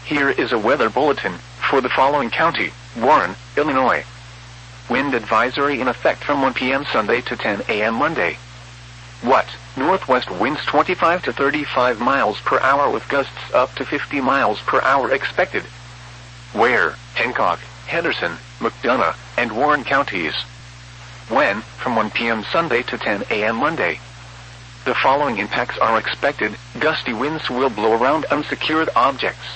Here is a weather bulletin for the following county: Warren, Illinois. Wind advisory in effect from 1 p.m. Sunday to 10 a.m. Monday. What? Northwest winds 25 to 35 miles per hour with gusts up to 50 miles per hour expected. Where? Hancock, Henderson, McDonough, and Warren counties. When? From 1 p.m. Sunday to 10 a.m. Monday. The following impacts are expected. Gusty winds will blow around unsecured objects.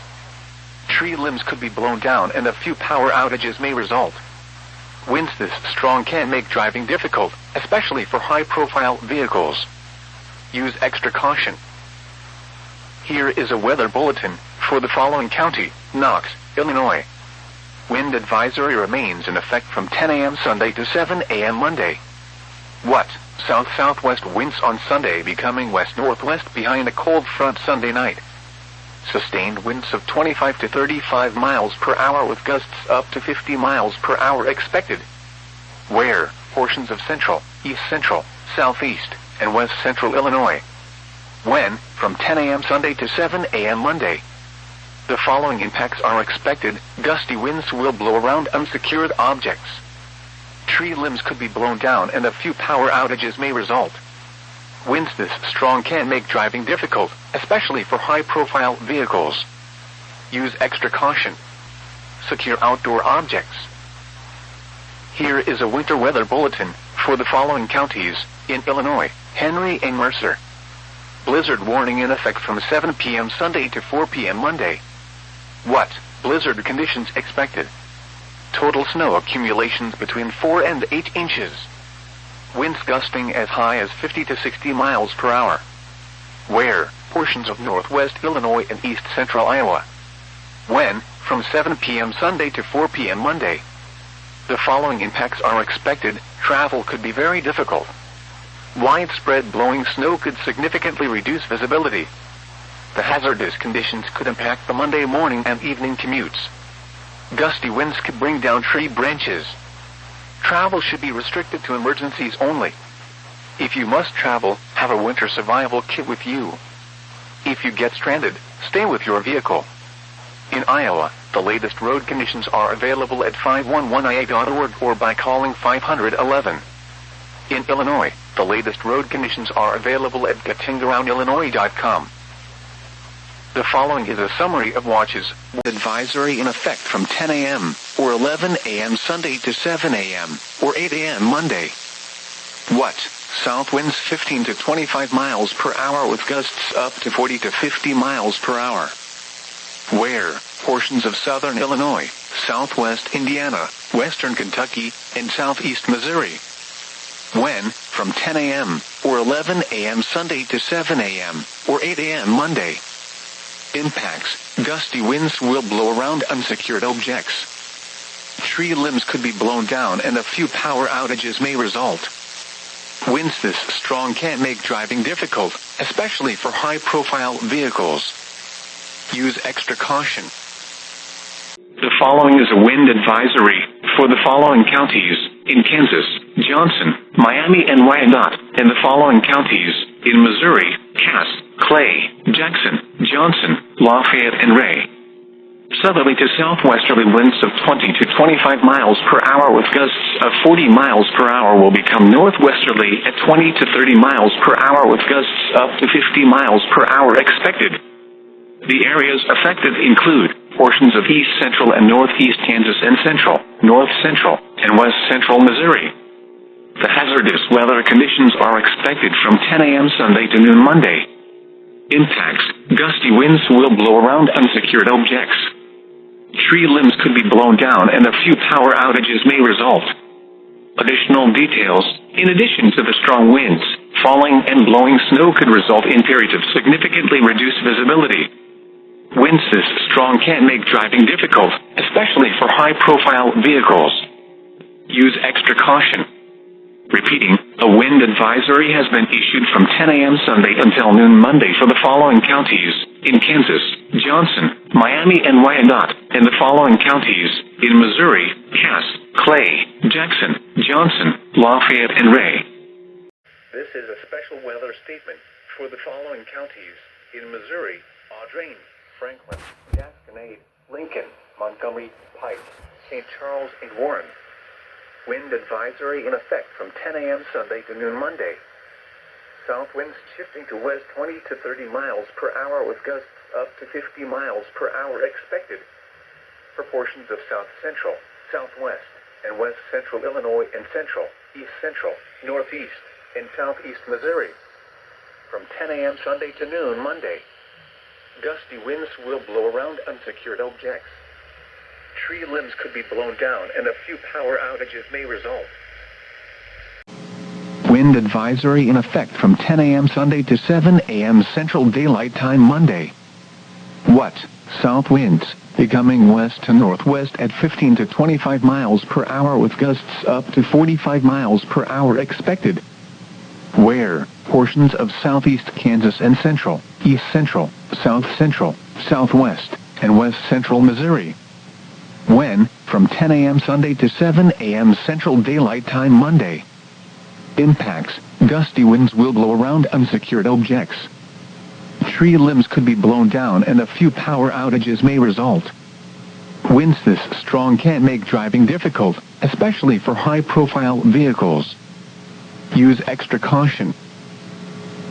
Tree limbs could be blown down and a few power outages may result. Winds this strong can make driving difficult, especially for high-profile vehicles. Use extra caution. Here is a weather bulletin for the following county: Knox, Illinois. Wind advisory remains in effect from 10 a.m. Sunday to 7 a.m. Monday. What? South-southwest winds on Sunday becoming west-northwest behind a cold front Sunday night. Sustained winds of 25 to 35 miles per hour with gusts up to 50 miles per hour expected. Where? Portions of central, east central, southeast, and west central Illinois. When? From 10 a.m. Sunday to 7 a.m. Monday. The following impacts are expected. Gusty winds will blow around unsecured objects. Tree limbs could be blown down and a few power outages may result. Winds this strong can make driving difficult, especially for high-profile vehicles. Use extra caution. Secure outdoor objects. Here is a winter weather bulletin for the following counties in Illinois: Henry and Mercer. Blizzard warning in effect from 7 p.m. Sunday to 4 p.m. Monday. What? Blizzard conditions expected. Total snow accumulations between 4 and 8 inches. Winds gusting as high as 50 to 60 miles per hour. Where? Portions of northwest Illinois and east central Iowa. When? From 7 p.m. Sunday to 4 p.m. Monday. The following impacts are expected. Travel could be very difficult. Widespread blowing snow could significantly reduce visibility. The hazardous conditions could impact the Monday morning and evening commutes. Gusty winds could bring down tree branches. Travel should be restricted to emergencies only. If you must travel, have a winter survival kit with you. If you get stranded, stay with your vehicle. In Iowa, the latest road conditions are available at 511ia.org or by calling 511. In Illinois, the latest road conditions are available at gettingaroundillinois.com. The following is a summary of watches. Advisory in effect from 10 a.m. or 11 a.m. Sunday to 7 a.m. or 8 a.m. Monday. What? South winds 15 to 25 miles per hour with gusts up to 40 to 50 miles per hour. Where? Portions of southern Illinois, southwest Indiana, western Kentucky, and southeast Missouri. When? From 10 a.m. or 11 a.m. Sunday to 7 a.m. or 8 a.m. Monday. Impacts: gusty winds will blow around unsecured objects. Tree limbs could be blown down and a few power outages may result. Winds this strong can make driving difficult, especially for high-profile vehicles. Use extra caution. The following is a wind advisory for the following counties in Kansas, Johnson, Miami, and Wyandotte, and the following counties in Missouri: Cass, Clay, Jackson, Johnson, Lafayette, and Ray. Southerly to southwesterly winds of 20 to 25 miles per hour with gusts of 40 miles per hour will become northwesterly at 20 to 30 miles per hour with gusts up to 50 miles per hour expected. The areas affected include portions of east central and northeast Kansas and central, north central, and west central Missouri. The hazardous weather conditions are expected from 10 a.m. Sunday to noon Monday. Impacts: gusty winds will blow around unsecured objects. Tree limbs could be blown down and a few power outages may result. Additional details: in addition to the strong winds, falling and blowing snow could result in periods of significantly reduced visibility. Winds this strong can make driving difficult, especially for high-profile vehicles. Use extra caution. Repeating, a wind advisory has been issued from 10 a.m. Sunday until noon Monday for the following counties in Kansas, Johnson, Miami, and Wyandotte, and the following counties in Missouri: Cass, Clay, Jackson, Johnson, Lafayette, and Ray. This is a special weather statement for the following counties in Missouri: Audrain, Franklin, Gasconade, Lincoln, Montgomery, Pike, St. Charles, and Warren. Wind advisory in effect from 10 a.m. Sunday to noon Monday. South winds shifting to west 20 to 30 miles per hour with gusts up to 50 miles per hour expected. Proportions of south central, southwest, and west central Illinois and central, east central, northeast, and southeast Missouri. From 10 a.m. Sunday to noon Monday. Gusty winds will blow around unsecured objects. Tree limbs could be blown down and a few power outages may result. Wind advisory in effect from 10 a.m. Sunday to 7 a.m. Central Daylight Time Monday. What? South winds, becoming west to northwest at 15 to 25 miles per hour with gusts up to 45 miles per hour expected. Where? Portions of southeast Kansas and central, east central, south central, southwest, and west central Missouri. When? From 10 a.m. Sunday to 7 a.m. Central Daylight Time Monday. Impacts: gusty winds will blow around unsecured objects. Tree limbs could be blown down and a few power outages may result. Winds this strong can make driving difficult, especially for high-profile vehicles. Use extra caution.